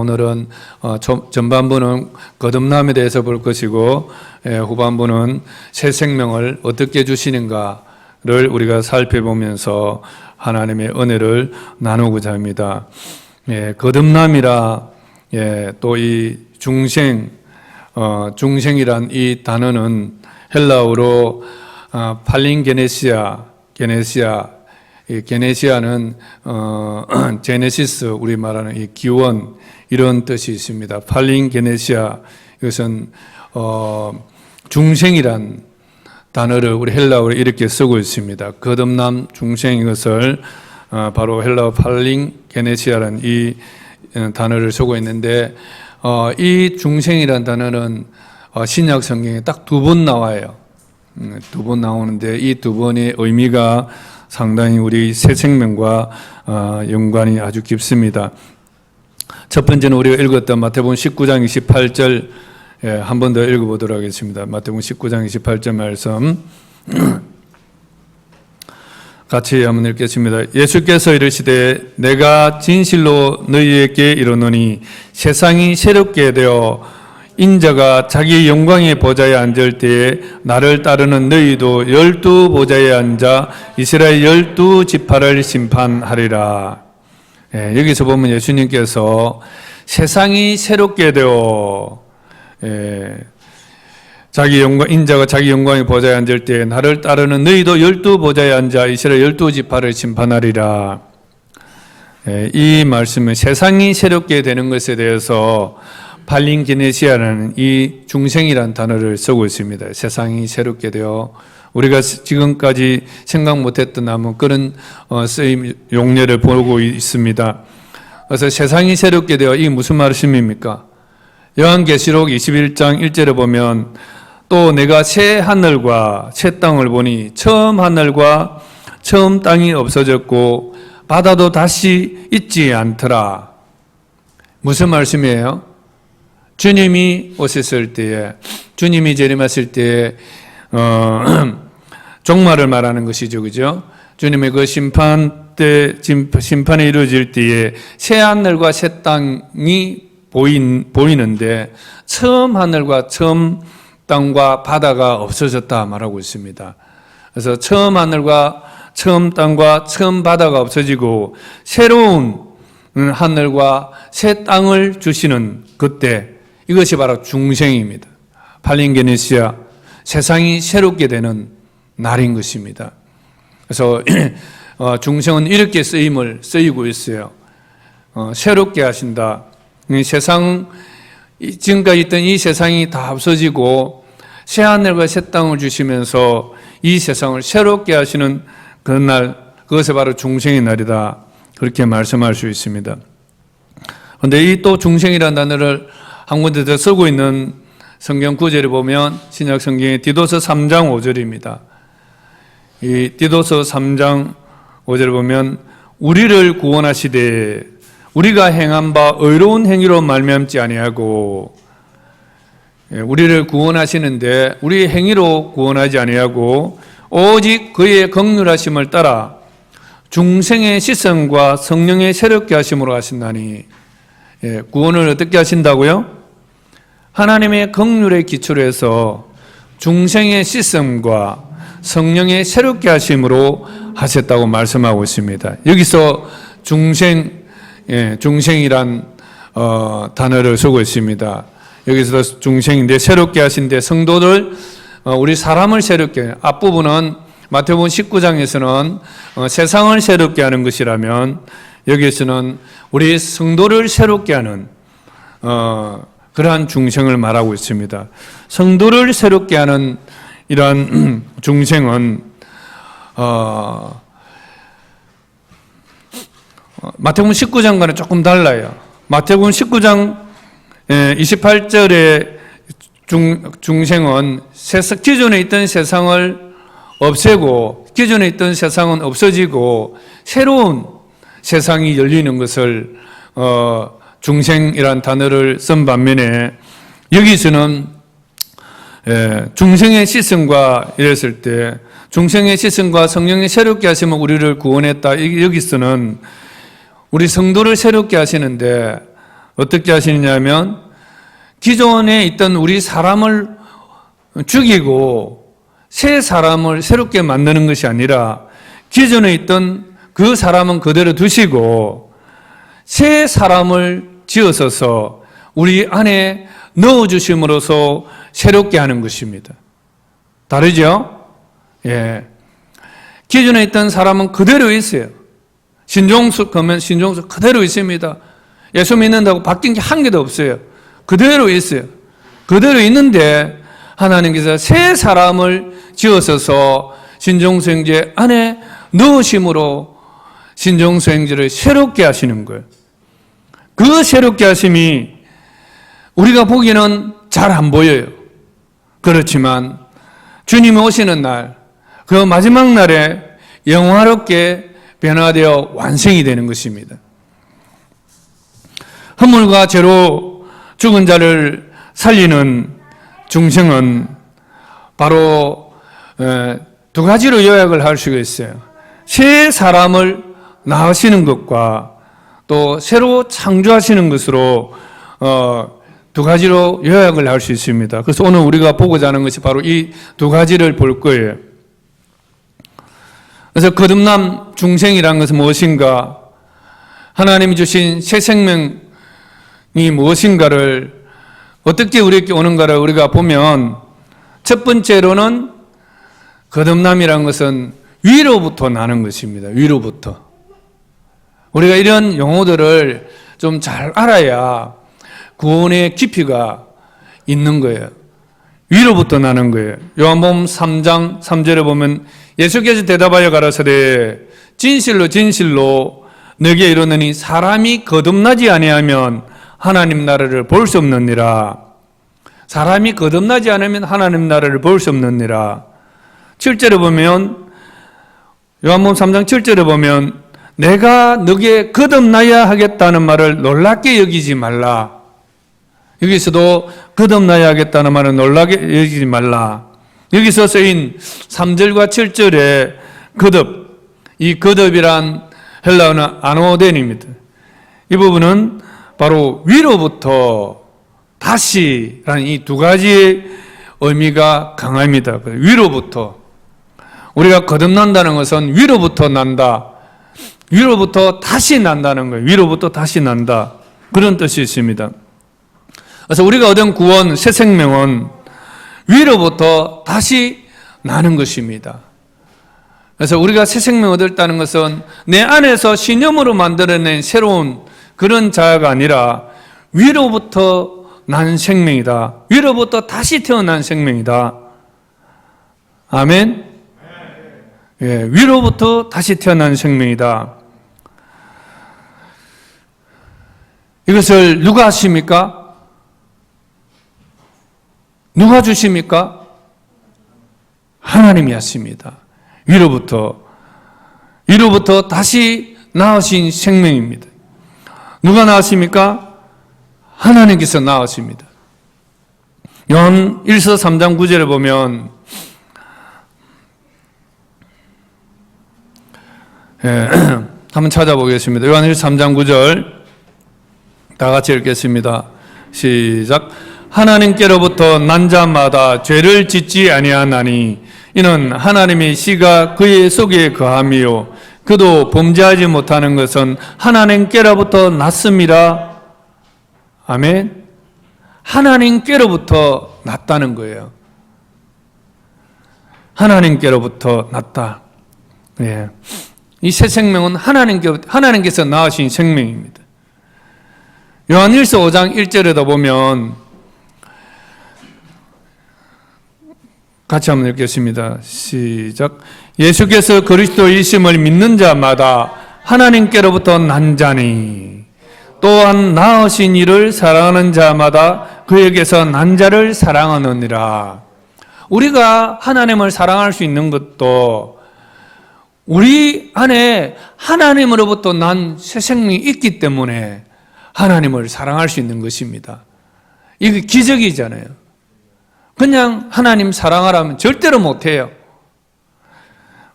오늘은 전반부는 거듭남에 대해서 볼 것이고 후반부는 새 생명을 어떻게 주시는가를 우리가 살펴보면서 하나님의 은혜를 나누고자 합니다. 거듭남이라 또 이 중생이란 이 단어는 헬라어로 게네시아는 제네시스 우리 말하는 이 기원 이런 뜻이 있습니다. 팔린 게네시아 이것은 중생이란 단어를 우리 헬라어로 이렇게 쓰고 있습니다. 거듭남 중생 이것을 바로 헬라어 팔린 게네시아라는 이 단어를 쓰고 있는데 이 중생이란 단어는 신약 성경에 딱 2번 나와요. 2번 나오는데 이 2번의 의미가 상당히 우리 새 생명과 연관이 아주 깊습니다. 첫 번째는 우리가 읽었던 마태복음 19장 28절 한 번 더 읽어보도록 하겠습니다. 마태복음 19장 28절 말씀 같이 한번 읽겠습니다. 예수께서 이르시되 내가 진실로 너희에게 이르노니 세상이 새롭게 되어 인자가 자기 영광의 보좌에 앉을 때에 나를 따르는 너희도 12보좌에 앉아 이스라엘 12지파를 심판하리라. 여기서 보면 예수님께서 세상이 새롭게 되어 인자가 자기 영광의 보좌에 앉을 때에 나를 따르는 너희도 12보좌에 앉아 이스라엘 12지파를 심판하리라. 이 말씀은 세상이 새롭게 되는 것에 대해서 팔린 게네시아라는 이 중생이라는 단어를 쓰고 있습니다. 세상이 새롭게 되어 우리가 지금까지 생각 못했던 아무 그런 쓰임 용례를 보고 있습니다. 그래서 세상이 새롭게 되어 이게 무슨 말씀입니까? 요한계시록 21장 1절에 보면 또 내가 새 하늘과 새 땅을 보니 처음 하늘과 처음 땅이 없어졌고 바다도 다시 있지 않더라. 무슨 말씀이에요? 주님이 오셨을 때에, 주님이 재림하실 때에 종말을 말하는 것이죠, 그죠? 주님의 그 심판이 이루어질 때에 새 하늘과 새 땅이 보이는데 처음 하늘과 처음 땅과 바다가 없어졌다 말하고 있습니다. 그래서 처음 하늘과 처음 땅과 처음 바다가 없어지고 새로운 하늘과 새 땅을 주시는 그때 이것이 바로 중생입니다. 팔린 게네시아 세상이 새롭게 되는 날인 것입니다. 그래서 중생은 이렇게 쓰이고 있어요. 새롭게 하신다. 세상 지금까지 있던 이 세상이 다 없어지고 새 하늘과 새 땅을 주시면서 이 세상을 새롭게 하시는 그날 그것이 바로 중생의 날이다. 그렇게 말씀할 수 있습니다. 그런데 이 또 중생이라는 단어를 한 군데 더 쓰고 있는 성경 구절을 보면 신약 성경의 디도서 3장 5절입니다. 이 디도서 3장 5절을 보면 우리를 구원하시되 우리가 행한 바 의로운 행위로 말미암지 아니하고 우리를 구원하시는데 우리의 행위로 구원하지 아니하고 오직 그의 긍휼하심을 따라 중생의 시선과 성령의 새롭게 하심으로 하신다니. 구원을 어떻게 하신다고요? 하나님의 긍휼의 기초로 해서 중생의 씻음과 성령의 새롭게 하심으로 하셨다고 말씀하고 있습니다. 여기서 중생이란 단어를 쓰고 있습니다. 여기서 중생인데 새롭게 하신데 성도들 우리 사람을 새롭게 앞부분은 마태복음 19장에서는 세상을 새롭게 하는 것이라면 여기에서는 우리 성도를 새롭게 하는 그러한 중생을 말하고 있습니다. 성도를 새롭게 하는 이러한 중생은 마태복음 19장과는 조금 달라요. 마태복음 19장 28절에 중생은 기존에 있던 세상을 없애고 기존에 있던 세상은 없어지고 새로운 세상이 열리는 것을 중생이란 단어를 쓴 반면에 여기서는 중생의 시선과 이랬을 때 중생의 시선과 성령의 새롭게 하시면 우리를 구원했다. 여기서는 우리 성도를 새롭게 하시는데 어떻게 하시느냐면 기존에 있던 우리 사람을 죽이고 새 사람을 새롭게 만드는 것이 아니라 기존에 있던 그 사람은 그대로 두시고 새 사람을 지어서서 우리 안에 넣어주심으로써 새롭게 하는 것입니다. 다르죠? 예. 기존에 있던 사람은 그대로 있어요. 신종수 가면 신종수 그대로 있습니다. 예수 믿는다고 바뀐 게 한 개도 없어요. 그대로 있어요. 그대로 있는데 하나님께서 새 사람을 지어서서 신종수행제 안에 넣으심으로 신종수행제를 새롭게 하시는 거예요. 그 새롭게 하심이 우리가 보기에는 잘 안 보여요. 그렇지만 주님이 오시는 날, 그 마지막 날에 영화롭게 변화되어 완성이 되는 것입니다. 허물과 죄로 죽은 자를 살리는 중생은 바로 두 가지로 요약을 할 수가 있어요. 새 사람을 낳으시는 것과 또 새로 창조하시는 것으로 두 가지로 요약을 할 수 있습니다. 그래서 오늘 우리가 보고자 하는 것이 바로 이 두 가지를 볼 거예요. 그래서 거듭남 중생이라는 것은 무엇인가? 하나님이 주신 새 생명이 무엇인가를 어떻게 우리에게 오는가를 우리가 보면 첫 번째로는 거듭남이라는 것은 위로부터 나는 것입니다. 위로부터. 우리가 이런 용어들을 좀 잘 알아야 구원의 깊이가 있는 거예요. 위로부터 나는 거예요. 요한복음 3장 3절에 보면 예수께서 대답하여 가라사대 진실로 진실로 너희에게 이르노니 사람이 거듭나지 아니하면 하나님 나라를 볼 수 없느니라. 사람이 거듭나지 않으면 하나님 나라를 볼 수 없느니라. 7절에 보면 요한복음 3장 7절에 보면 내가 너에게 거듭나야 하겠다는 말을 놀랍게 여기지 말라. 여기서도 거듭나야 하겠다는 말은 놀랍게 여기지 말라. 여기서 쓰인 3절과 7절의 거듭, 이 거듭이란 헬라어는 아노덴입니다. 이 부분은 바로 위로부터 다시라는 이 두 가지의 의미가 강합니다. 위로부터. 우리가 거듭난다는 것은 위로부터 난다. 위로부터 다시 난다는 거예요. 위로부터 다시 난다. 그런 뜻이 있습니다. 그래서 우리가 얻은 구원, 새 생명은 위로부터 다시 나는 것입니다. 그래서 우리가 새 생명 얻었다는 것은 내 안에서 신념으로 만들어낸 새로운 그런 자아가 아니라 위로부터 난 생명이다. 위로부터 다시 태어난 생명이다. 아멘? 예, 위로부터 다시 태어난 생명이다. 이것을 누가 하십니까? 누가 주십니까? 하나님이 하십니다. 위로부터 다시 낳으신 생명입니다. 누가 낳으십니까? 하나님께서 낳으십니다. 요한 1서 3장 9절에 보면 한번 찾아보겠습니다. 요한 1서 3장 9절 다 같이 읽겠습니다. 시작. 하나님께로부터 난 자마다 죄를 짓지 아니하나니 이는 하나님의 씨가 그의 속에 거함이요 그도 범죄하지 못하는 것은 하나님께로부터 났습니다. 아멘. 하나님께로부터 났다는 거예요. 하나님께로부터 났다. 예. 이 새 생명은 하나님께서 낳으신 생명입니다. 요한 1서 5장 1절에도 보면 같이 한번 읽겠습니다. 시작. 예수께서 그리스도이심을 믿는 자마다 하나님께로부터 난 자니 또한 낳으신 이를 사랑하는 자마다 그에게서 난 자를 사랑하느니라. 우리가 하나님을 사랑할 수 있는 것도 우리 안에 하나님으로부터 난 새 생명이 있기 때문에 하나님을 사랑할 수 있는 것입니다. 이게 기적이잖아요. 그냥 하나님 사랑하라면 절대로 못해요.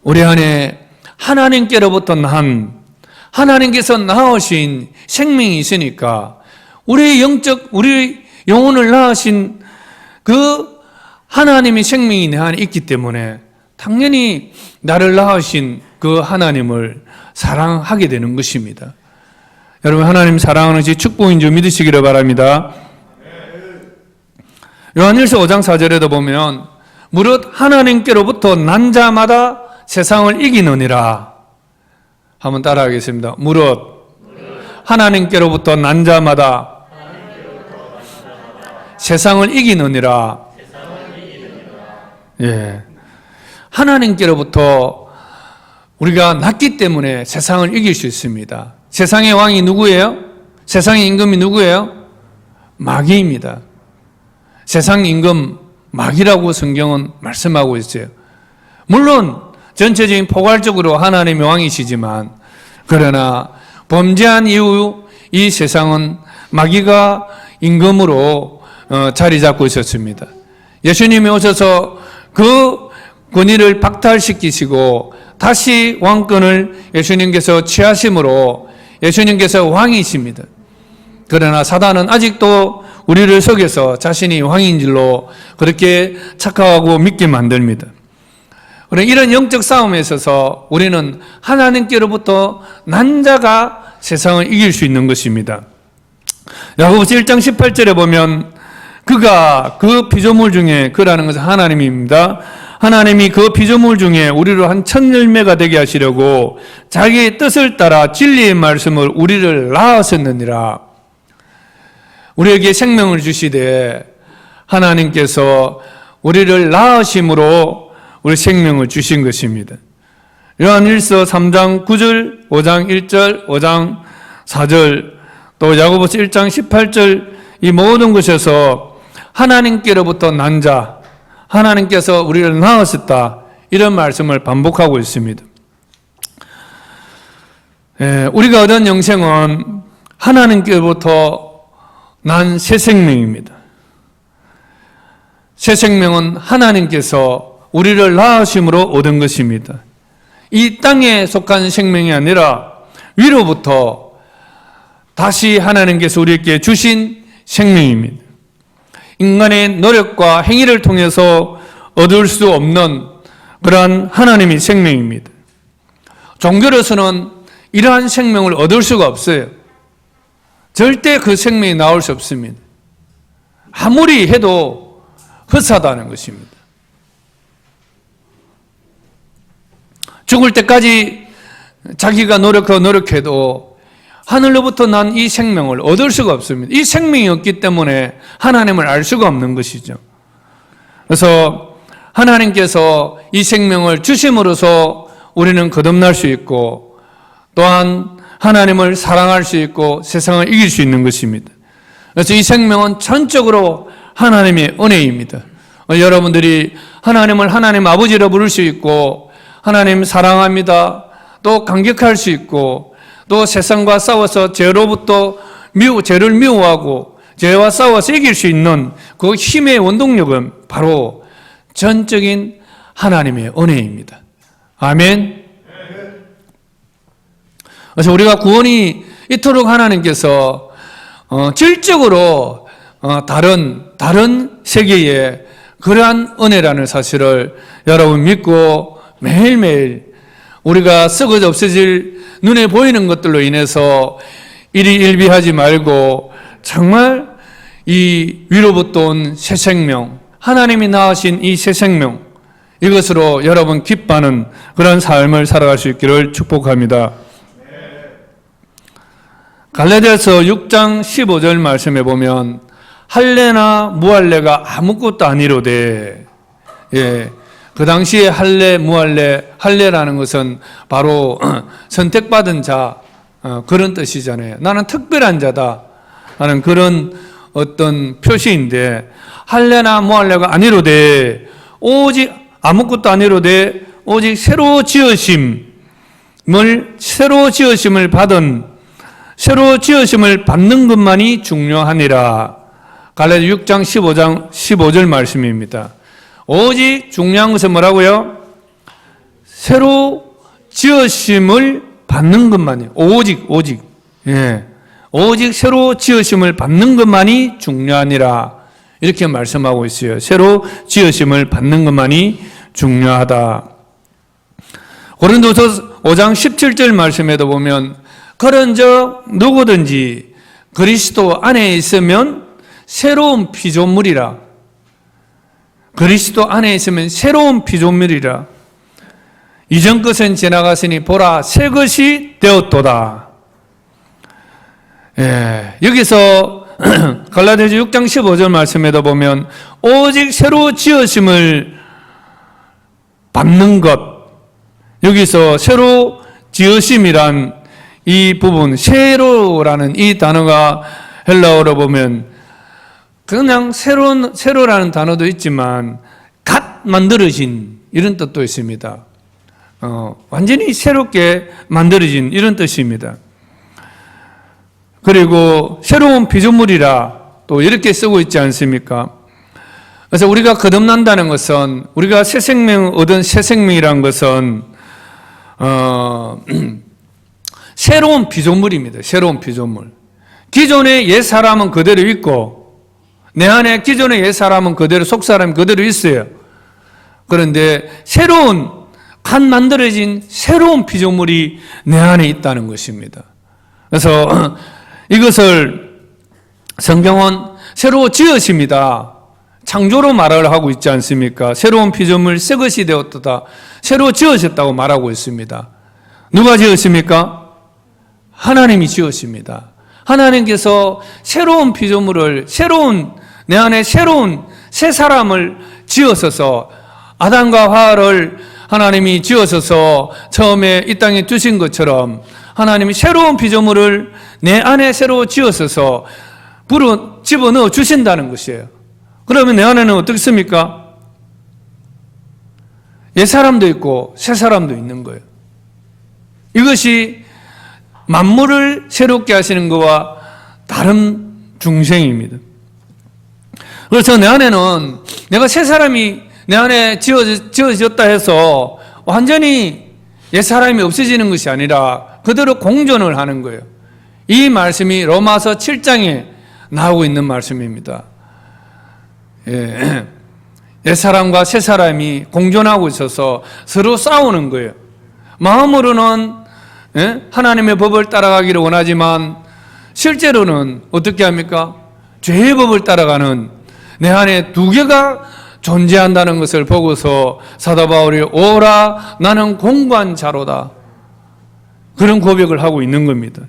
우리 안에 하나님께로부터 난 하나님께서 낳으신 생명이 있으니까 우리 영혼을 낳으신 그 하나님의 생명이 내 안에 있기 때문에 당연히 나를 낳으신 그 하나님을 사랑하게 되는 것입니다. 여러분, 하나님 사랑하는 것이 축복인 줄 믿으시기를 바랍니다. 요한일서 5장 4절에도 보면 무릇 하나님께로부터 난 자마다 세상을 이기느니라. 한번 따라하겠습니다. 무릇 하나님께로부터 난 자마다 세상을 이기느니라. 예. 하나님께로부터 우리가 났기 때문에 세상을 이길 수 있습니다. 세상의 왕이 누구예요? 세상의 임금이 누구예요? 마귀입니다. 세상 임금 마귀라고 성경은 말씀하고 있어요. 물론 전체적인 포괄적으로 하나님의 왕이시지만, 그러나 범죄한 이후 이 세상은 마귀가 임금으로 자리 잡고 있었습니다. 예수님이 오셔서 그 권위를 박탈시키시고 다시 왕권을 예수님께서 취하심으로 예수님께서 왕이십니다. 그러나 사단은 아직도 우리를 속여서 자신이 왕인 줄로 그렇게 착각하고 믿게 만듭니다. 이런 영적 싸움에 있어서 우리는 하나님께로부터 난 자가 세상을 이길 수 있는 것입니다. 야고보서 1장 18절에 보면 그가 그 피조물 중에, 그라는 것은 하나님입니다. 하나님이 그 피조물 중에 우리로 한 첫 열매가 되게 하시려고 자기의 뜻을 따라 진리의 말씀을 우리를 낳으셨느니라. 우리에게 생명을 주시되 하나님께서 우리를 낳으심으로 우리 생명을 주신 것입니다. 요한일서 3장 9절, 5장 1절, 5장 4절, 또 야고보서 1장 18절, 이 모든 것에서 하나님께로부터 난 자, 하나님께서 우리를 낳으셨다, 이런 말씀을 반복하고 있습니다. 우리가 얻은 영생은 하나님께로부터 난 새 생명입니다. 새 생명은 하나님께서 우리를 낳으심으로 얻은 것입니다. 이 땅에 속한 생명이 아니라 위로부터 다시 하나님께서 우리에게 주신 생명입니다. 인간의 노력과 행위를 통해서 얻을 수 없는 그러한 하나님의 생명입니다. 종교로서는 이러한 생명을 얻을 수가 없어요. 절대 그 생명이 나올 수 없습니다. 아무리 해도 헛하다는 것입니다. 죽을 때까지 자기가 노력해도 하늘로부터 난 이 생명을 얻을 수가 없습니다. 이 생명이 없기 때문에 하나님을 알 수가 없는 것이죠. 그래서 하나님께서 이 생명을 주심으로써 우리는 거듭날 수 있고, 또한 하나님을 사랑할 수 있고 세상을 이길 수 있는 것입니다. 그래서 이 생명은 전적으로 하나님의 은혜입니다. 여러분들이 하나님을 하나님 아버지로 부를 수 있고, 하나님 사랑합니다, 또 감격할 수 있고, 또 세상과 싸워서 죄를 미워하고 죄와 싸워서 이길 수 있는 그 힘의 원동력은 바로 전적인 하나님의 은혜입니다. 아멘. 그래서 우리가 구원이 이토록 하나님께서 질적으로 다른 세계에 그러한 은혜라는 사실을 여러분 믿고 매일매일 우리가 썩어져 없어질 눈에 보이는 것들로 인해서 일희일비하지 말고 정말 이 위로부터 온 새 생명, 하나님이 낳으신 이 새 생명, 이것으로 여러분 기뻐하는 그런 삶을 살아갈 수 있기를 축복합니다. 갈라디아서 6장 15절 말씀에 보면 할례나 무할례가 아무것도 아니로되, 그 당시에 할례, 무할례, 할례라는 것은 바로 선택받은 자, 그런 뜻이잖아요. 나는 특별한 자다 하는 그런 어떤 표시인데, 할례나 무할례가 아니로되, 오직 아무것도 아니로되 오직 새로 지으심을 받는 것만이 중요하니라. 갈라디아 6장 15절 말씀입니다. 오직 중요한 것은 뭐라고요? 새로 지으심을 받는 것만이에요. 오직. 오직 새로 지으심을 받는 것만이 중요하니라. 이렇게 말씀하고 있어요. 새로 지으심을 받는 것만이 중요하다. 고린도서 5장 17절 말씀에도 보면 그런즉 누구든지 그리스도 안에 있으면 새로운 피조물이라. 그리스도 안에 있으면 새로운 피조물이라. 이전 것은 지나갔으니 보라 새 것이 되었도다. 여기서 갈라디아서 6장 15절 말씀에도 보면 오직 새로 지으심을 받는 것, 여기서 새로 지으심이란 이 부분, 새로라는 이 단어가 헬라어로 보면 그냥 새로라는 단어도 있지만 갓 만들어진 이런 뜻도 있습니다. 완전히 새롭게 만들어진 이런 뜻입니다. 그리고 새로운 피조물이라 또 이렇게 쓰고 있지 않습니까? 그래서 우리가 거듭난다는 것은, 우리가 새 생명 얻은 새 생명이란 것은 새로운 피조물입니다. 새로운 피조물. 기존의 옛 사람은 그대로 있고 내 안에 기존의 옛 사람은 그대로, 속 사람이 그대로 있어요. 그런데 새로운 갓 만들어진 새로운 피조물이 내 안에 있다는 것입니다. 그래서 이것을 성경은 새로 지으십니다. 창조로 말을 하고 있지 않습니까? 새로운 피조물 새 것이 되었다. 새로 지으셨다고 말하고 있습니다. 누가 지으십니까? 하나님이 지으십니다. 하나님께서 새로운 피조물을, 내 안에 새로운 새 사람을 지으셔서, 아담과 하와를 하나님이 지으셔서 처음에 이 땅에 두신 것처럼 하나님이 새로운 피조물을 내 안에 새로 지으셔서 집어넣어 주신다는 것이에요. 그러면 내 안에는 어떻습니까? 옛 사람도 있고 새 사람도 있는 거예요. 이것이 만물을 새롭게 하시는 것과 다른 중생입니다. 그래서 내 안에는 내가 새 사람이 내 안에 지어졌다 해서 완전히 옛 사람이 없어지는 것이 아니라 그대로 공존을 하는 거예요. 이 말씀이 로마서 7장에 나오고 있는 말씀입니다. 옛 사람과 새 사람이 공존하고 있어서 서로 싸우는 거예요. 마음으로는 하나님의 법을 따라가기를 원하지만 실제로는 어떻게 합니까? 죄의 법을 따라가는 내 안에 두 개가 존재한다는 것을 보고서 사도 바울이 오라 나는 공부한 자로다, 그런 고백을 하고 있는 겁니다.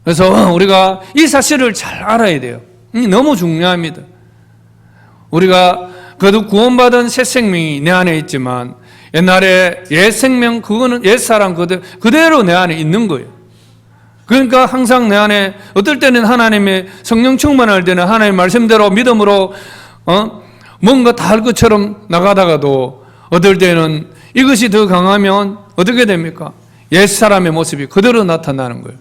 그래서 우리가 이 사실을 잘 알아야 돼요. 너무 중요합니다. 우리가 거듭 구원받은 새 생명이 내 안에 있지만 옛날에 옛 생명, 그거는 옛 사람 그대로 내 안에 있는 거예요. 그러니까 항상 내 안에 어떨 때는 하나님의 성령 충만할 때는 하나님의 말씀대로 믿음으로 뭔가 다 할 것처럼 나가다가도 어떨 때는 이것이 더 강하면 어떻게 됩니까? 옛 사람의 모습이 그대로 나타나는 거예요.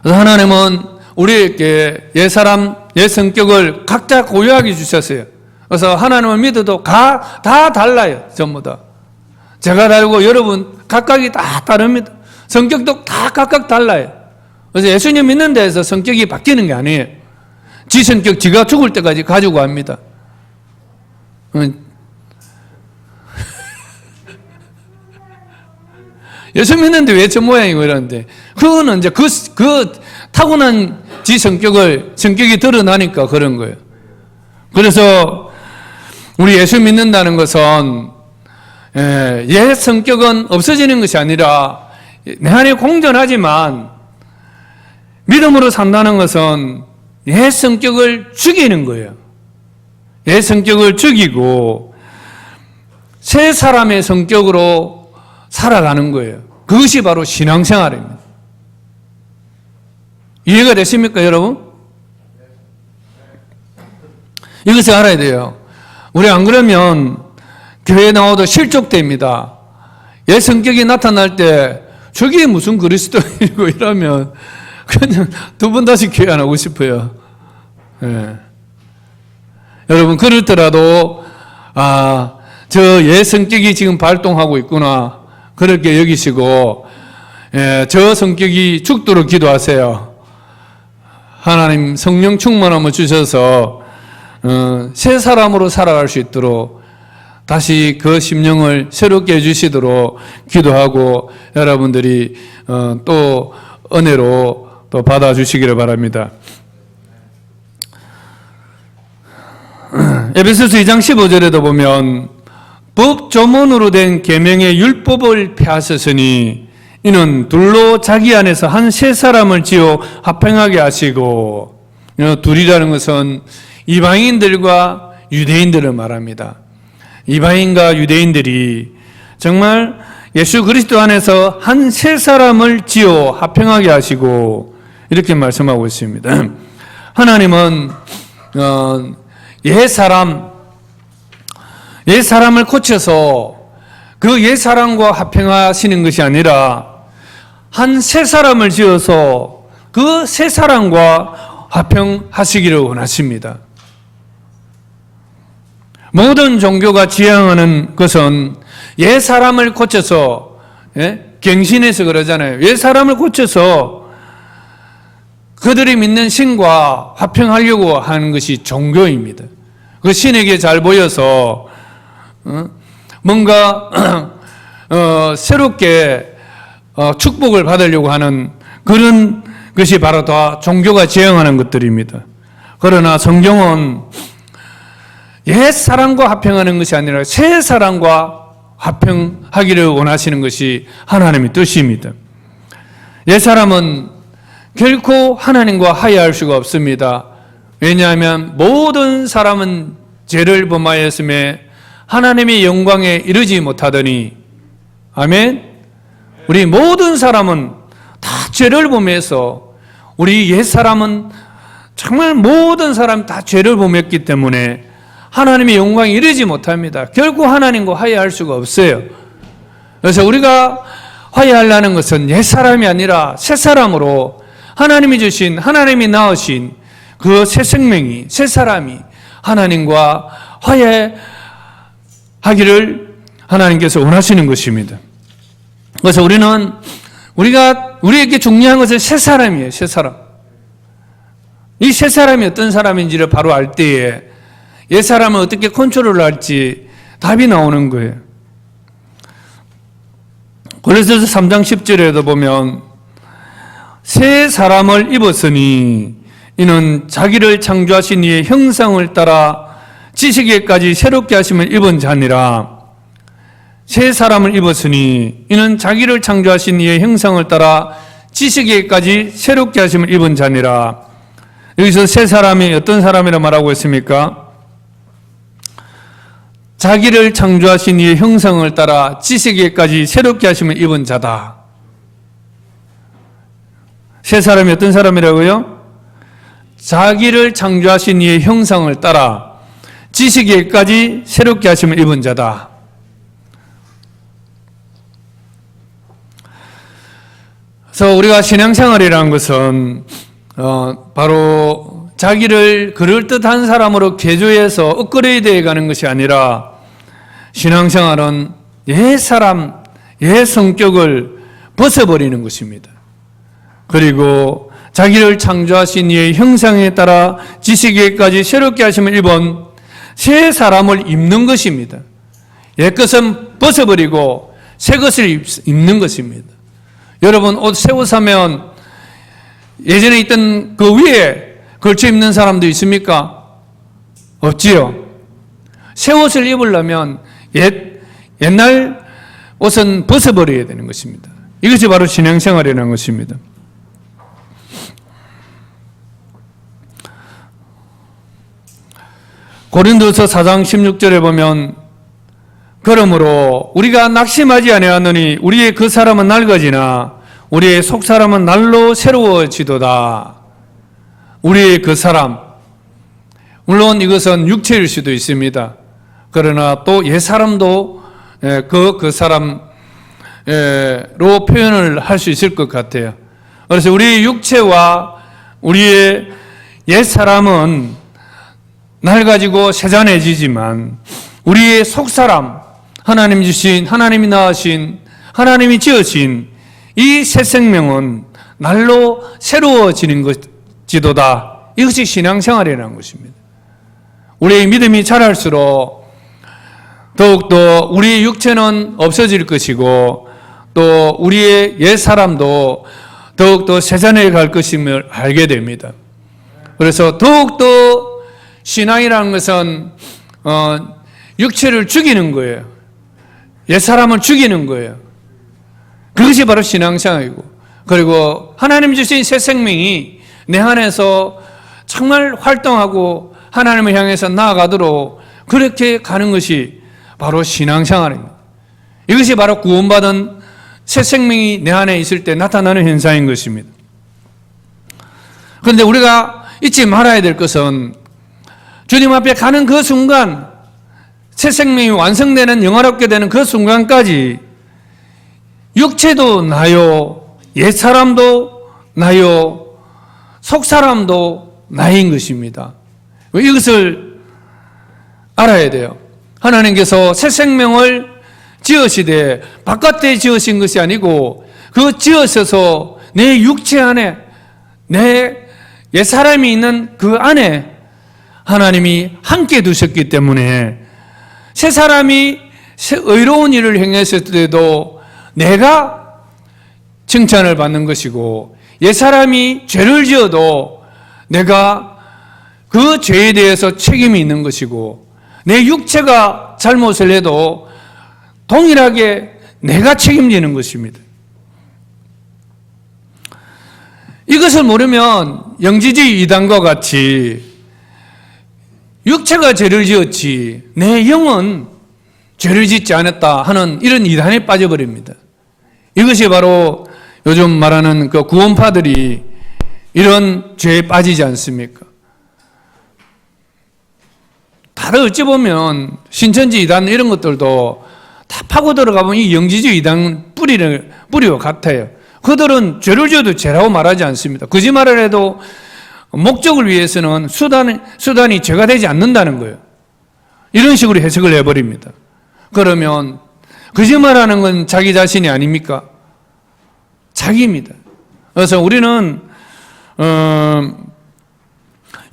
그래서 하나님은 우리에게 옛 사람, 옛 성격을 각자 고유하게 주셨어요. 그래서 하나님을 믿어도 다 달라요. 전부 다. 제가 다르고 여러분 각각이 다 다릅니다. 성격도 다 각각 달라요. 그래서 예수님 믿는 데에서 성격이 바뀌는 게 아니에요. 지 성격 지가 죽을 때까지 가지고 갑니다. 예수 믿는데 왜 저 모양이고 이러는데, 그거는 이제 그 타고난 지 성격이 드러나니까 그런 거예요. 그래서 우리 예수 믿는다는 것은 옛 성격은 없어지는 것이 아니라 내 안에 공존하지만 믿음으로 산다는 것은 옛 성격을 죽이는 거예요. 옛 성격을 죽이고 새 사람의 성격으로 살아가는 거예요. 그것이 바로 신앙생활입니다. 이해가 되십니까, 여러분? 이것을 알아야 돼요. 우리 안 그러면 교회에 나와도 실족됩니다. 옛 성격이 나타날 때 저게 무슨 그리스도인이고 이러면 그냥 두 번 다시 교회 안 오고 싶어요. 여러분 그렇더라도 저 옛 성격이 지금 발동하고 있구나 그렇게 여기시고 저 성격이 죽도록 기도하세요. 하나님 성령 충만함을 주셔서 새 사람으로 살아갈 수 있도록 다시 그 심령을 새롭게 해주시도록 기도하고 여러분들이 또 은혜로 또 받아주시기를 바랍니다. 에베소서 2장 15절에도 보면 법 조문으로 된 계명의 율법을 폐하셨으니 이는 둘로 자기 안에서 한 세 사람을 지어 합행하게 하시고, 둘이라는 것은 이방인들과 유대인들을 말합니다. 이방인과 유대인들이 정말 예수 그리스도 안에서 한 세 사람을 지어 합행하게 하시고 이렇게 말씀하고 있습니다. 하나님은 옛사람을 고쳐서 그 옛사람과 합행하시는 것이 아니라 한 세 사람을 지어서 그 세 사람과 합행하시기를 원하십니다. 모든 종교가 지향하는 것은 옛사람을 고쳐서, 갱신해서 그러잖아요. 옛사람을 고쳐서 그들이 믿는 신과 합행하려고 하는 것이 종교입니다. 그 신에게 잘 보여서 뭔가 새롭게 축복을 받으려고 하는 그런 것이 바로 다 종교가 지향하는 것들입니다. 그러나 성경은 옛 사람과 합행하는 것이 아니라 새 사람과 합행하기를 원하시는 것이 하나님의 뜻입니다. 옛 사람은 결코 하나님과 화해할 수가 없습니다. 왜냐하면 모든 사람은 죄를 범하였음에 하나님의 영광에 이르지 못하더니, 아멘. 우리 모든 사람은 다 죄를 범해서 우리 옛사람은 정말 모든 사람 다 죄를 범했기 때문에 하나님의 영광에 이르지 못합니다. 결코 하나님과 화해할 수가 없어요. 그래서 우리가 화해하려는 것은 옛사람이 아니라 새사람으로 하나님이 주신, 하나님이 낳으신 그 새 생명이, 새 사람이 하나님과 화해하기를 하나님께서 원하시는 것입니다. 그래서 우리에게 중요한 것은 새 사람이에요. 새 사람. 이 새 사람이 어떤 사람인지를 바로 알 때에 옛 사람을 어떻게 컨트롤을 할지 답이 나오는 거예요. 고린도서 3장 10절에도 보면 새 사람을 입었으니 이는 자기를 창조하신 이의 형상을 따라 지식에까지 새롭게 하심을 입은 자니라. 새 사람을 입었으니 이는 자기를 창조하신 이의 형상을 따라 지식에까지 새롭게 하심을 입은 자니라. 여기서 새 사람이 어떤 사람이라 말하고 있습니까? 자기를 창조하신 이의 형상을 따라 지식에까지 새롭게 하심을 입은 자다. 새 사람이 어떤 사람이라고요? 자기를 창조하신 이의 형상을 따라 지식에까지 새롭게 하심을 입은 자다. 그래서 우리가 신앙생활이라는 것은 바로 자기를 그럴듯한 사람으로 개조해서 업그레이드해 가는 것이 아니라 신앙생활은 옛 사람, 옛 성격을 벗어버리는 것입니다. 그리고 자기를 창조하신 이의 형상에 따라 지식에까지 새롭게 하심을 입은 새 사람을 입는 것입니다. 옛 것은 벗어버리고 새 것을 입는 것입니다. 여러분 새 옷 사면 예전에 있던 그 위에 걸쳐 입는 사람도 있습니까? 없지요. 새 옷을 입으려면 옛날 옷은 벗어버려야 되는 것입니다. 이것이 바로 신앙생활이라는 것입니다. 고린도서 4장 16절에 보면 그러므로 우리가 낙심하지 아니하노니 우리의 그 사람은 낡아지나 우리의 속 사람은 날로 새로워지도다. 우리의 그 사람, 물론 이것은 육체일 수도 있습니다. 그러나 또 옛 사람도 그 사람로 표현을 할 수 있을 것 같아요. 그래서 우리의 육체와 우리의 옛 사람은 낡아지고 세잔해지지만 우리의 속 사람, 하나님 주신, 하나님이 낳으신, 하나님이 지으신 이 새 생명은 날로 새로워지는 것지도다. 이것이 신앙생활이라는 것입니다. 우리의 믿음이 자랄수록 더욱더 우리의 육체는 없어질 것이고 또 우리의 옛사람도 더욱더 세잔에 갈 것임을 알게 됩니다. 그래서 더욱더 신앙이라는 것은 육체를 죽이는 거예요. 옛사람을 죽이는 거예요. 그것이 바로 신앙생활이고, 그리고 하나님 주신 새 생명이 내 안에서 정말 활동하고 하나님을 향해서 나아가도록 그렇게 가는 것이 바로 신앙생활입니다. 이것이 바로 구원받은 새 생명이 내 안에 있을 때 나타나는 현상인 것입니다. 그런데 우리가 잊지 말아야 될 것은 주님 앞에 가는 그 순간, 새 생명이 완성되는, 영화롭게 되는 그 순간까지 육체도 나요, 옛사람도 나요, 속사람도 나인 것입니다. 이것을 알아야 돼요. 하나님께서 새 생명을 지으시되 바깥에 지으신 것이 아니고 그 지으셔서 내 육체 안에, 내 옛사람이 있는 그 안에 하나님이 함께 두셨기 때문에 새 사람이 의로운 일을 행했을 때도 내가 칭찬을 받는 것이고, 옛사람이 죄를 지어도 내가 그 죄에 대해서 책임이 있는 것이고, 내 육체가 잘못을 해도 동일하게 내가 책임지는 것입니다. 이것을 모르면 영지주의 이단과 같이 육체가 죄를 지었지 내 영은 죄를 짓지 않았다 하는 이런 이단에 빠져버립니다. 이것이 바로 요즘 말하는 그 구원파들이 이런 죄에 빠지지 않습니까? 다들 어찌 보면 신천지 이단 이런 것들도 다 파고 들어가면 이 영지주의 이단 뿌리와 같아요. 그들은 죄를 지어도 죄라고 말하지 않습니다. 거짓말을 해도 목적을 위해서는 수단이 죄가 되지 않는다는 거예요. 이런 식으로 해석을 해버립니다. 그러면 거짓말하는 건 자기 자신이 아닙니까? 자기입니다. 그래서 우리는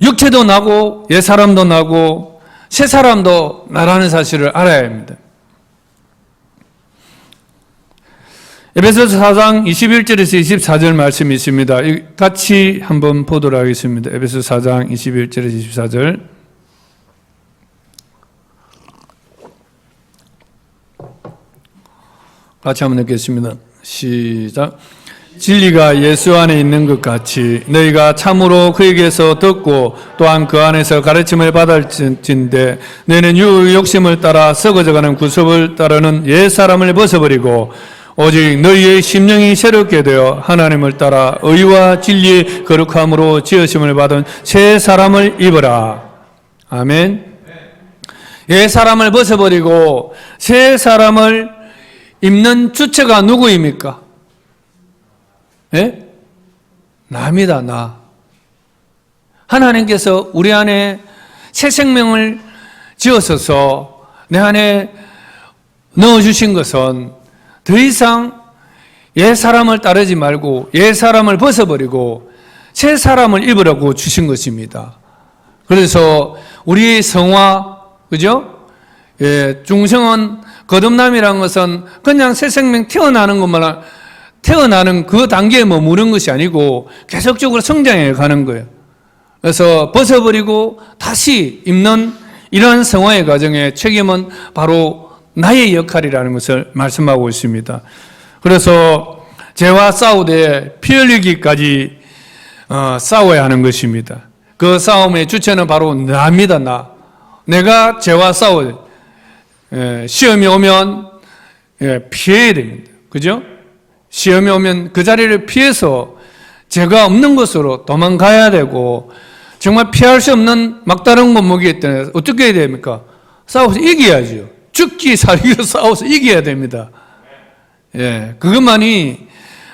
육체도 나고 옛사람도 나고 새사람도 나라는 사실을 알아야 합니다. 에베소서 4장 21절에서 24절 말씀이 있습니다. 같이 한번 보도록 하겠습니다. 에베소서 4장 21절에서 24절. 같이 한번 읽겠습니다. 시작. 진리가 예수 안에 있는 것 같이 너희가 참으로 그에게서 듣고 또한 그 안에서 가르침을 받을진대 너희는 욕심을 따라 썩어져가는 구습을 따르는 옛사람을 벗어버리고 오직 너희의 심령이 새롭게 되어 하나님을 따라 의와 진리의 거룩함으로 지으심을 받은 새 사람을 입어라. 아멘. 옛 사람을 벗어버리고 새 사람을 입는 주체가 누구입니까? 예? 나입니다, 나. 하나님께서 우리 안에 새 생명을 지어서서 내 안에 넣어주신 것은 더 이상 옛 사람을 따르지 말고 옛 사람을 벗어버리고 새 사람을 입으라고 주신 것입니다. 그래서 우리의 성화, 그죠? 예, 중생은 거듭남이라는 것은 그냥 새 생명 태어나는 것만, 태어나는 그 단계에 머무는 것이 아니고 계속적으로 성장해 가는 거예요. 그래서 벗어버리고 다시 입는 이러한 성화의 과정의 책임은 바로 나의 역할이라는 것을 말씀하고 있습니다. 그래서 죄와 싸우되 피 흘리기까지 싸워야 하는 것입니다. 그 싸움의 주체는 바로 나입니다. 내가 죄와 싸워요. 시험이 오면 피해야 됩니다. 그죠? 시험이 오면 그 자리를 피해서 죄가 없는 곳으로 도망가야 되고, 정말 피할 수 없는 막다른 골목이기 때문에 어떻게 해야 됩니까? 싸워서 이겨야죠. 죽기 살기로 싸워서 이겨야 됩니다. 예, 그것만이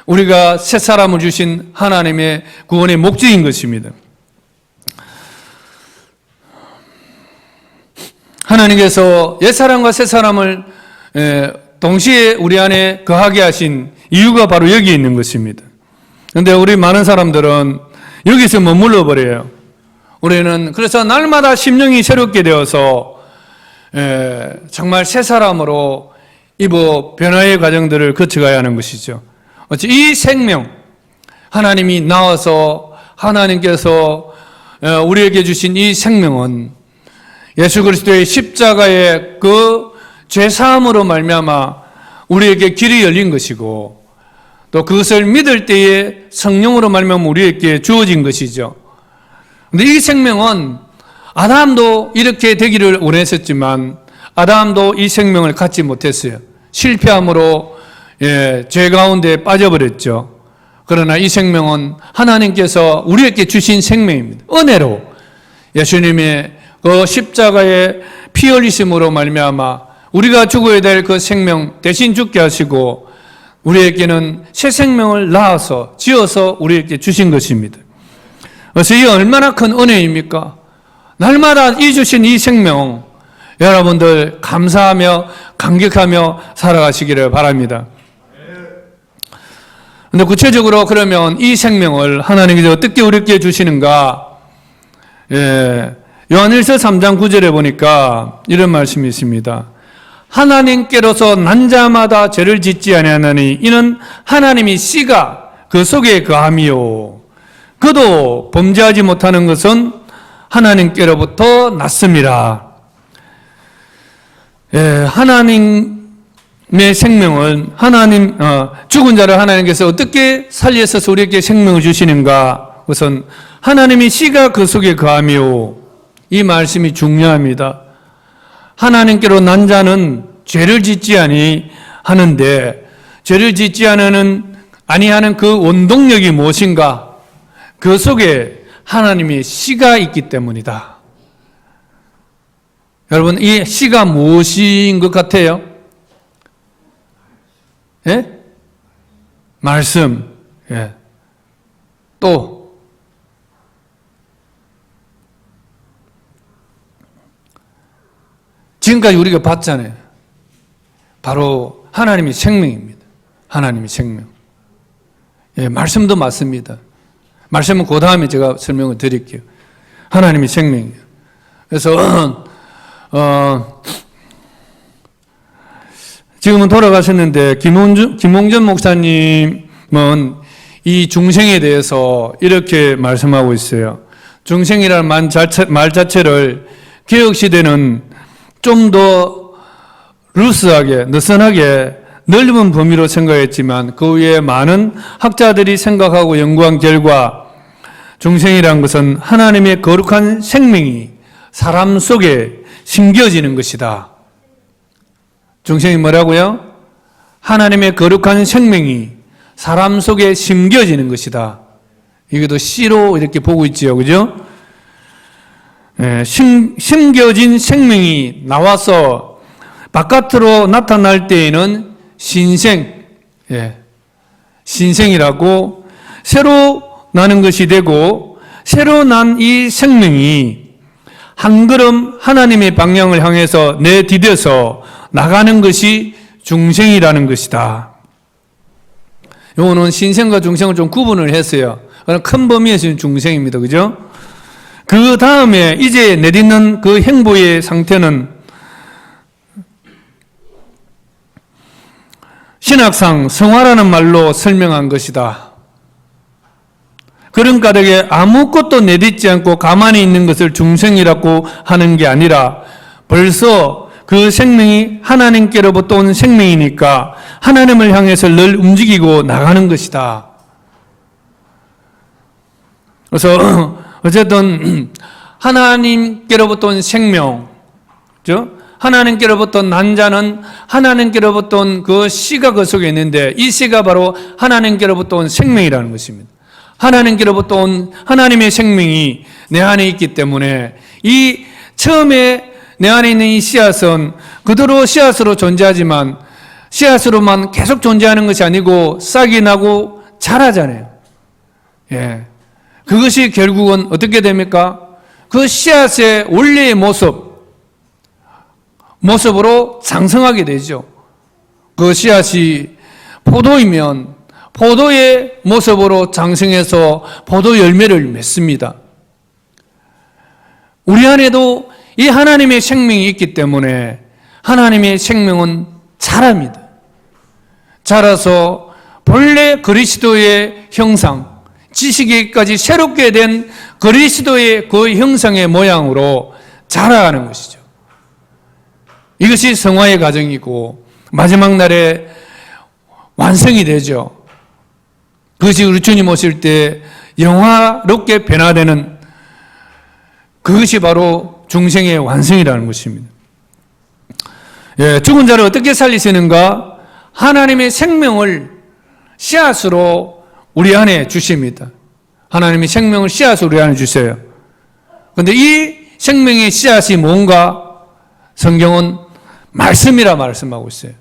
우리가 새 사람을 주신 하나님의 구원의 목적인 것입니다. 하나님께서 옛사람과 새사람을 동시에 우리 안에 거하게 하신 이유가 바로 여기에 있는 것입니다. 그런데 우리 많은 사람들은 여기서 머물러 버려요. 우리는 그래서 날마다 심령이 새롭게 되어서 정말 새 사람으로 변화의 과정들을 거쳐가야 하는 것이죠. 이 생명, 하나님이 나와서 하나님께서 우리에게 주신 이 생명은 예수 그리스도의 십자가의 그 죄사함으로 말미암아 우리에게 길이 열린 것이고, 또 그것을 믿을 때에 성령으로 말미암아 우리에게 주어진 것이죠. 그런데 이 생명은 아담도 이렇게 되기를 원했었지만 아담도 이 생명을 갖지 못했어요. 실패함으로 죄 가운데 빠져버렸죠. 그러나 이 생명은 하나님께서 우리에게 주신 생명입니다. 은혜로 예수님의 그 십자가의 피 흘리심으로 말미암아 우리가 죽어야 될 그 생명 대신 죽게 하시고 우리에게는 새 생명을 낳아서 지어서 우리에게 주신 것입니다. 그래서 이 얼마나 큰 은혜입니까? 날마다 이 주신 이 생명 여러분들 감사하며 감격하며 살아가시기를 바랍니다. 근데 구체적으로 그러면 이 생명을 하나님께서 어떻게 우리에게 주시는가? 요한일서 3장 9절에 보니까 이런 말씀이 있습니다. 하나님께로서 난 자마다 죄를 짓지 아니하나니 이는 하나님이 씨가 그 속에 거함이요 그도 범죄하지 못하는 것은 하나님께로부터 났습니다. 하나님의 생명을 죽은 자를 하나님께서 어떻게 살려서 우리에게 생명을 주시는가? 우선 하나님이 씨가 그 속에 거함이요, 이 말씀이 중요합니다. 하나님께로 난 자는 죄를 짓지 아니하는데 죄를 짓지 아니하는 그 원동력이 무엇인가? 그 속에 하나님의 씨가 있기 때문이다. 여러분, 이 씨가 무엇인 것 같아요? 예? 말씀. 예. 또 지금까지 우리가 봤잖아요. 바로 하나님의 생명입니다. 하나님의 생명. 예, 말씀도 맞습니다. 말씀은 그 다음에 제가 설명을 드릴게요. 하나님의 생명이에요. 그래서 지금은 돌아가셨는데 김홍전 목사님은 이 중생에 대해서 이렇게 말씀하고 있어요. 중생이라는 말 자체를 개혁시대는 좀 더 루스하게, 느슨하게 넓은 범위로 생각했지만 그 위에 많은 학자들이 생각하고 연구한 결과 중생이라는 것은 하나님의 거룩한 생명이 사람 속에 심겨지는 것이다. 중생이 뭐라고요? 하나님의 거룩한 생명이 사람 속에 심겨지는 것이다. 이것도 씨로 이렇게 보고 있지요. 그죠? 심겨진 생명이 나와서 바깥으로 나타날 때에는 신생이라고 새로 나는 것이 되고, 새로 난 이 생명이 한 걸음 하나님의 방향을 향해서 내디뎌서 나가는 것이 중생이라는 것이다. 요거는 신생과 중생을 좀 구분을 했어요. 큰 범위에서는 중생입니다. 그죠? 그 다음에 이제 내딛는 그 행보의 상태는 신학상 성화라는 말로 설명한 것이다. 그런 까닭에 아무것도 내딛지 않고 가만히 있는 것을 중생이라고 하는 게 아니라 벌써 그 생명이 하나님께로부터 온 생명이니까 하나님을 향해서 늘 움직이고 나가는 것이다. 그래서 어쨌든 하나님께로부터 온 생명, 그죠? 하나님께로부터 난 자는 하나님께로부터 온 그 씨가 그 속에 있는데 이 씨가 바로 하나님께로부터 온 생명이라는 것입니다. 하나님께로부터 온 하나님의 생명이 내 안에 있기 때문에 이 처음에 내 안에 있는 이 씨앗은 그대로 씨앗으로 존재하지만 씨앗으로만 계속 존재하는 것이 아니고 싹이 나고 자라잖아요. 예. 그것이 결국은 어떻게 됩니까? 그 씨앗의 원래의 모습으로 장성하게 되죠. 그 씨앗이 포도이면 포도의 모습으로 장성해서 포도 열매를 맺습니다. 우리 안에도 이 하나님의 생명이 있기 때문에 하나님의 생명은 자랍니다. 자라서 본래 그리스도의 형상, 지식에까지 새롭게 된 그리스도의 그 형상의 모양으로 자라가는 것이죠. 이것이 성화의 과정이고 마지막 날에 완성이 되죠. 그것이 우리 주님 오실 때 영화롭게 변화되는 그것이 바로 중생의 완성이라는 것입니다. 죽은 자를 어떻게 살리시는가? 하나님의 생명을 씨앗으로 우리 안에 주십니다. 하나님의 생명을 씨앗으로 우리 안에 주세요. 그런데 이 생명의 씨앗이 뭔가? 성경은 말씀이라 말씀하고 있어요.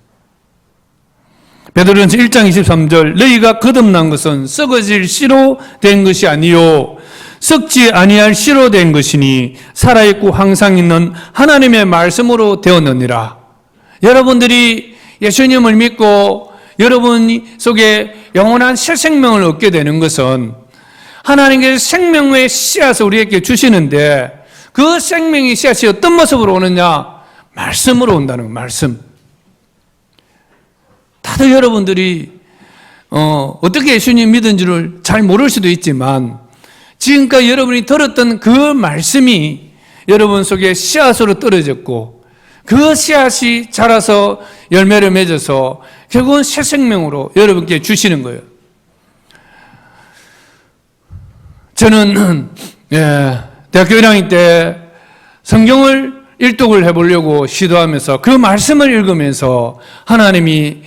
베드로전서 1장 23절 너희가 거듭난 것은 썩어질 씨로 된 것이 아니요 썩지 아니할 씨로 된 것이니 살아있고 항상 있는 하나님의 말씀으로 되었느니라. 여러분들이 예수님을 믿고 여러분 속에 영원한 새 생명을 얻게 되는 것은 하나님께서 생명의 씨앗을 우리에게 주시는데 그 생명의 씨앗이 어떤 모습으로 오느냐? 말씀으로 온다는 거예요. 말씀. 다들 여러분들이 어떻게 예수님 믿은지를 잘 모를 수도 있지만 지금까지 여러분이 들었던 그 말씀이 여러분 속에 씨앗으로 떨어졌고 그 씨앗이 자라서 열매를 맺어서 결국은 새 생명으로 여러분께 주시는 거예요. 저는 대학교 1학년 때 성경을 일독을 해보려고 시도하면서 그 말씀을 읽으면서 하나님이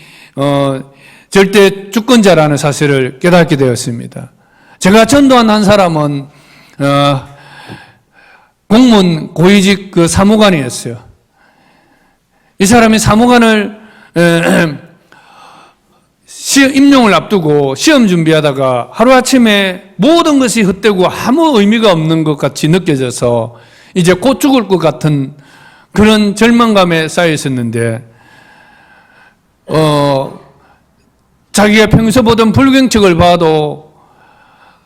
절대 주권자라는 사실을 깨닫게 되었습니다. 제가 전도한 한 사람은 공무원 고위직 그 사무관이었어요. 이 사람이 사무관을 임용을 앞두고 시험 준비하다가 하루아침에 모든 것이 헛되고 아무 의미가 없는 것 같이 느껴져서 이제 곧 죽을 것 같은 그런 절망감에 쌓여 있었는데 자기가 평소 보던 불경책을 봐도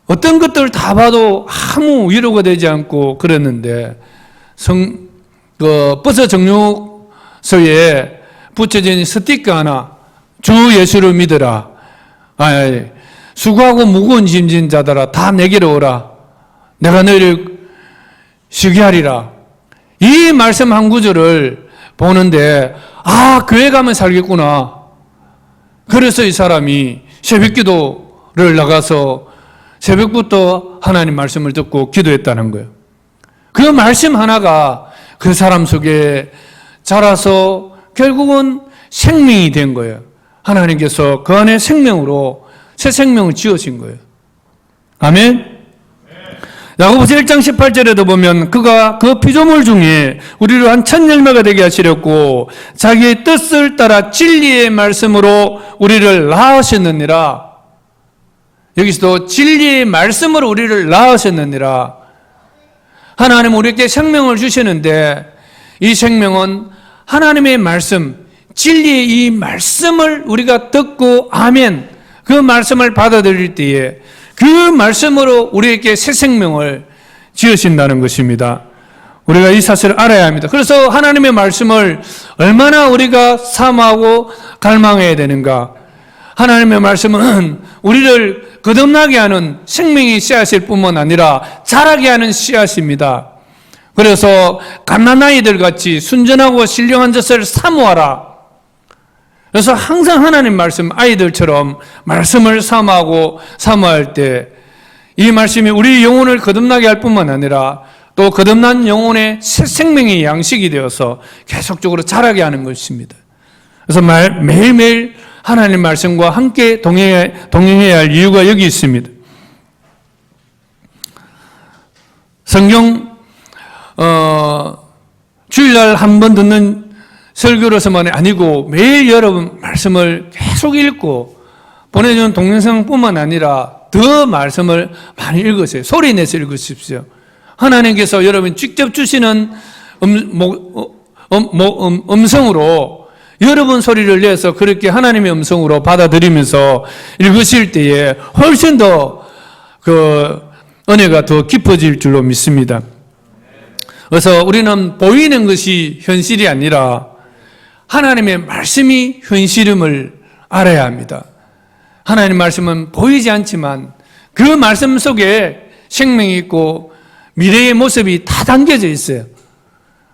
어떤 것들을 다 봐도 아무 위로가 되지 않고 그랬는데 버스 정류소에 붙여진 스티커 하나 주 예수를 믿어라. 수고하고 무거운 짐진 자들아 다 내게로 오라. 내가 너희를 쉬게 하리라. 이 말씀 한 구절을 보는데 교회 가면 살겠구나. 그래서 이 사람이 새벽기도를 나가서 새벽부터 하나님 말씀을 듣고 기도했다는 거예요. 그 말씀 하나가 그 사람 속에 자라서 결국은 생명이 된 거예요. 하나님께서 그 안에 생명으로 새 생명을 지으신 거예요. 아멘. 야고보서 1장 18절에도 보면 그가 그 피조물 중에 우리를 한 천 열매가 되게 하시렸고 자기의 뜻을 따라 진리의 말씀으로 우리를 낳으셨느니라. 여기서도 진리의 말씀으로 우리를 낳으셨느니라. 하나님 우리에게 생명을 주시는데 이 생명은 하나님의 말씀, 진리의 이 말씀을 우리가 듣고 아멘 그 말씀을 받아들일 때에 그 말씀으로 우리에게 새 생명을 지으신다는 것입니다. 우리가 이 사실을 알아야 합니다. 그래서 하나님의 말씀을 얼마나 우리가 사모하고 갈망해야 되는가. 하나님의 말씀은 우리를 거듭나게 하는 생명의 씨앗일 뿐만 아니라 자라게 하는 씨앗입니다. 그래서 갓난아이들 같이 순전하고 신령한 젖을 사모하라. 그래서 항상 하나님 말씀 아이들처럼 말씀을 사모할 때 이 말씀이 우리 영혼을 거듭나게 할 뿐만 아니라 또 거듭난 영혼의 새 생명의 양식이 되어서 계속적으로 자라게 하는 것입니다. 그래서 매일매일 하나님 말씀과 함께 동행해야 할 이유가 여기 있습니다. 성경 주일날 한 번 듣는 설교로서만이 아니고 매일 여러분 말씀을 계속 읽고 보내주는 동영상뿐만 아니라 더 말씀을 많이 읽으세요. 소리 내서 읽으십시오. 하나님께서 여러분 직접 주시는 음성으로 여러 번 소리를 내서 그렇게 하나님의 음성으로 받아들이면서 읽으실 때에 훨씬 더 그 은혜가 더 깊어질 줄로 믿습니다. 그래서 우리는 보이는 것이 현실이 아니라 하나님의 말씀이 현실임을 알아야 합니다. 하나님 말씀은 보이지 않지만 그 말씀 속에 생명이 있고 미래의 모습이 다 담겨져 있어요.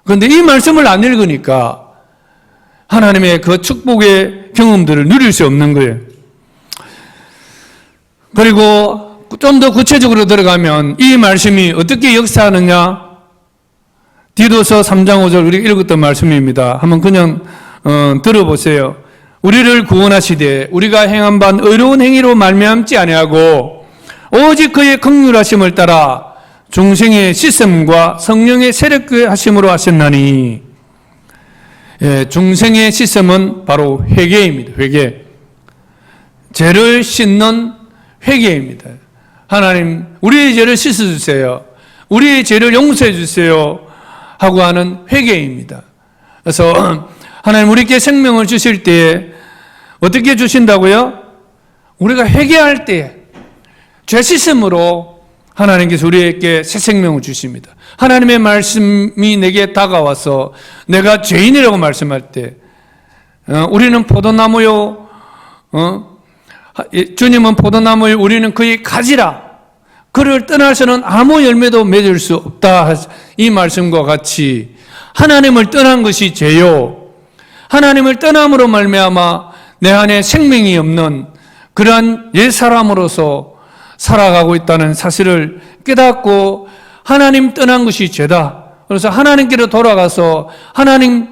그런데 이 말씀을 안 읽으니까 하나님의 그 축복의 경험들을 누릴 수 없는 거예요. 그리고 좀 더 구체적으로 들어가면 이 말씀이 어떻게 역사하느냐? 디도서 3장 5절 우리가 읽었던 말씀입니다. 한번 그냥 들어보세요. 우리를 구원하시되 우리가 행한 바 의로운 행위로 말미암지 아니하고 오직 그의 긍휼하심을 따라 중생의 씻음과 성령의 세력게 하심으로 하셨나니. 예, 중생의 씻음은 바로 회개입니다. 회개. 죄를 씻는 회개입니다. 하나님, 우리의 죄를 씻어주세요. 우리의 죄를 용서해 주세요. 하고 하는 회개입니다. 그래서 하나님 우리에게 생명을 주실 때 어떻게 주신다고요? 우리가 회개할 때 죄 씻음으로 하나님께서 우리에게 새 생명을 주십니다. 하나님의 말씀이 내게 다가와서 내가 죄인이라고 말씀할 때 우리는 포도나무요, 주님은 포도나무요, 우리는 그의 가지라. 그를 떠나서는 아무 열매도 맺을 수 없다. 이 말씀과 같이 하나님을 떠난 것이 죄요. 하나님을 떠남으로 말미암아 내 안에 생명이 없는 그러한 옛사람으로서 살아가고 있다는 사실을 깨닫고 하나님 떠난 것이 죄다. 그래서 하나님께로 돌아가서 하나님을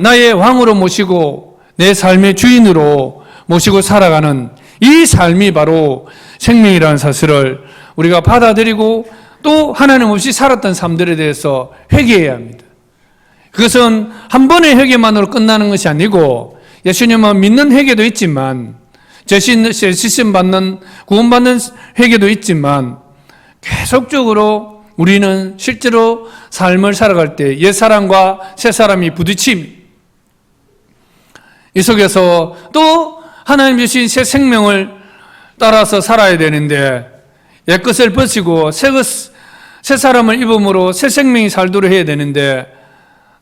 나의 왕으로 모시고 내 삶의 주인으로 모시고 살아가는 이 삶이 바로 생명이라는 사실을 우리가 받아들이고 또 하나님 없이 살았던 삶들에 대해서 회개해야 합니다. 그것은 한 번의 회개만으로 끝나는 것이 아니고 예수님은 믿는 회개도 있지만 죄씻음 받는 구원받는 회개도 있지만 계속적으로 우리는 실제로 삶을 살아갈 때 옛사람과 새사람이 부딪힙니다. 이 속에서 또 하나님 주신 새 생명을 따라서 살아야 되는데 옛것을 버리고 새 사람을 입음으로 새 생명이 살도록 해야 되는데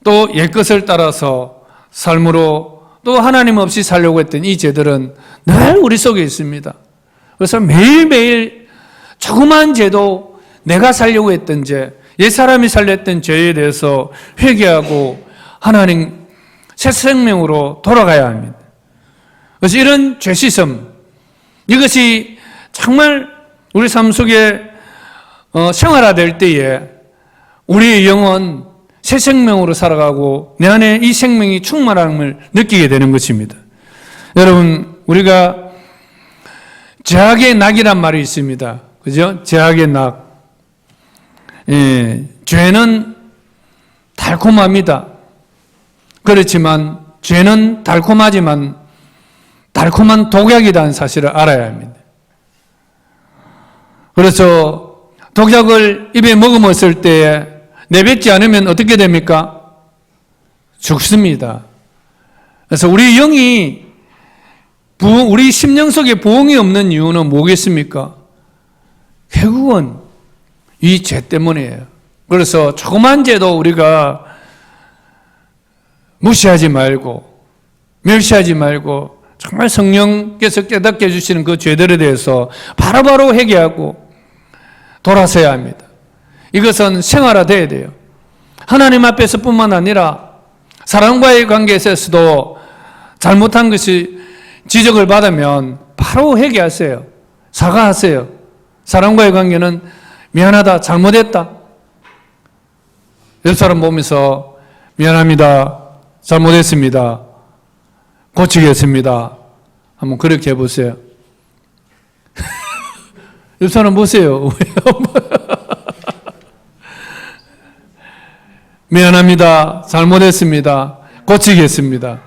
또 옛것을 따라서 삶으로 또 하나님 없이 살려고 했던 이 죄들은 늘 우리 속에 있습니다. 그래서 매일매일 조그만 죄도 내가 살려고 했던 죄, 옛사람이 살렸던 죄에 대해서 회개하고 하나님 새 생명으로 돌아가야 합니다. 그래서 이런 죄 씻음, 이것이 정말 우리 삶 속에 생활화될 때에 우리의 영은 새 생명으로 살아가고 내 안에 이 생명이 충만함을 느끼게 되는 것입니다. 여러분, 우리가 죄악의 낙이란 말이 있습니다. 그죠? 죄악의 낙. 예, 죄는 달콤합니다. 그렇지만 죄는 달콤하지만 달콤한 독약이라는 사실을 알아야 합니다. 그래서 독약을 입에 머금었을 때에 내뱉지 않으면 어떻게 됩니까? 죽습니다. 그래서 우리 영이 우리 심령 속에 부흥이 없는 이유는 뭐겠습니까? 결국은 이 죄 때문이에요. 그래서 조그만 죄도 우리가 무시하지 말고 멸시하지 말고 정말 성령께서 깨닫게 해주시는 그 죄들에 대해서 바로바로 회개하고 돌아서야 합니다. 이것은 생활화돼야 돼요. 하나님 앞에서 뿐만 아니라 사람과의 관계에서도 잘못한 것이 지적을 받으면 바로 회개하세요. 사과하세요. 사람과의 관계는 미안하다, 잘못했다. 옆 사람 보면서 미안합니다, 잘못했습니다, 고치겠습니다. 한번 그렇게 해보세요. 옆 사람 보세요. 미안합니다, 잘못했습니다, 고치겠습니다.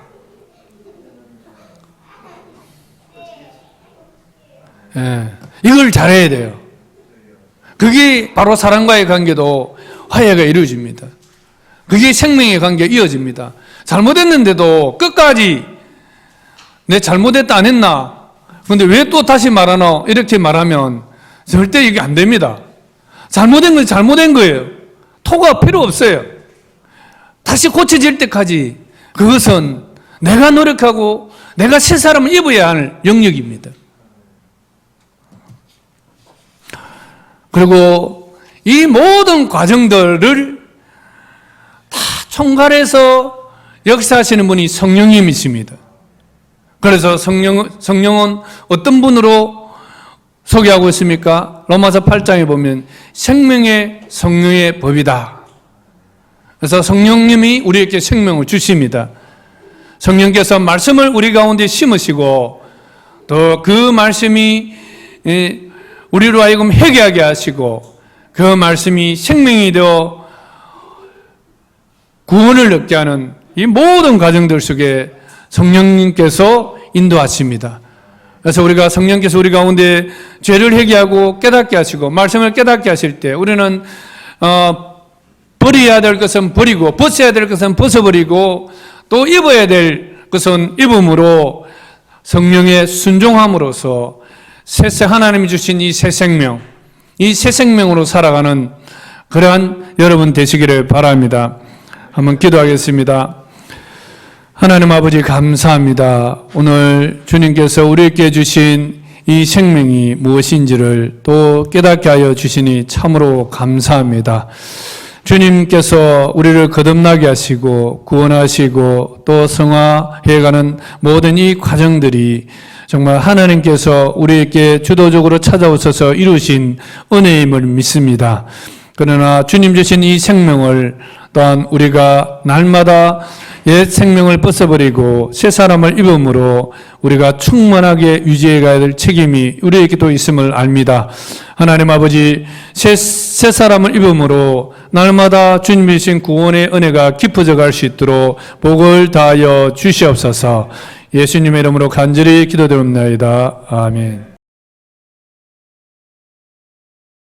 예, 이걸 잘해야 돼요. 그게 바로 사람과의 관계도 화해가 이루어집니다. 그게 생명의 관계가 이어집니다. 잘못했는데도 끝까지 내 잘못했다 안 했나? 근데 왜 또 다시 말하노? 이렇게 말하면 절대 이게 안 됩니다. 잘못된 건 잘못된 거예요. 토가 필요 없어요. 다시 고쳐질 때까지 그것은 내가 노력하고 내가 새 사람을 입어야 할 영역입니다. 그리고 이 모든 과정들을 다 총괄해서 역사하시는 분이 성령님이십니다. 그래서 성령은 어떤 분으로 소개하고 있습니까? 로마서 8장에 보면 생명의 성령의 법이다. 그래서 성령님이 우리에게 생명을 주십니다. 성령께서 말씀을 우리 가운데 심으시고 또 그 말씀이 우리로 하여금 회개하게 하시고 그 말씀이 생명이 되어 구원을 얻게 하는 이 모든 과정들 속에 성령님께서 인도하십니다. 그래서 우리가 성령께서 우리 가운데 죄를 회개하고 깨닫게 하시고 말씀을 깨닫게 하실 때 우리는 버려야 될 것은 버리고 벗어야 될 것은 벗어버리고 또 입어야 될 것은 입음으로 성령의 순종함으로써 하나님이 주신 이 새 생명, 이 새 생명으로 살아가는 그러한 여러분 되시기를 바랍니다. 한번 기도하겠습니다. 하나님 아버지 감사합니다. 오늘 주님께서 우리에게 주신 이 생명이 무엇인지를 또 깨닫게 하여 주시니 참으로 감사합니다. 주님께서 우리를 거듭나게 하시고 구원하시고 또 성화해가는 모든 이 과정들이 정말 하나님께서 우리에게 주도적으로 찾아오셔서 이루신 은혜임을 믿습니다. 그러나 주님 주신 이 생명을 또한 우리가 날마다 옛 생명을 벗어버리고 새 사람을 입음으로 우리가 충만하게 유지해 가야 될 책임이 우리에게도 있음을 압니다. 하나님 아버지, 새 사람을 입음으로 날마다 주님이 주신 구원의 은혜가 깊어져 갈 수 있도록 복을 다하여 주시옵소서. 예수님의 이름으로 간절히 기도드립니다. 아멘.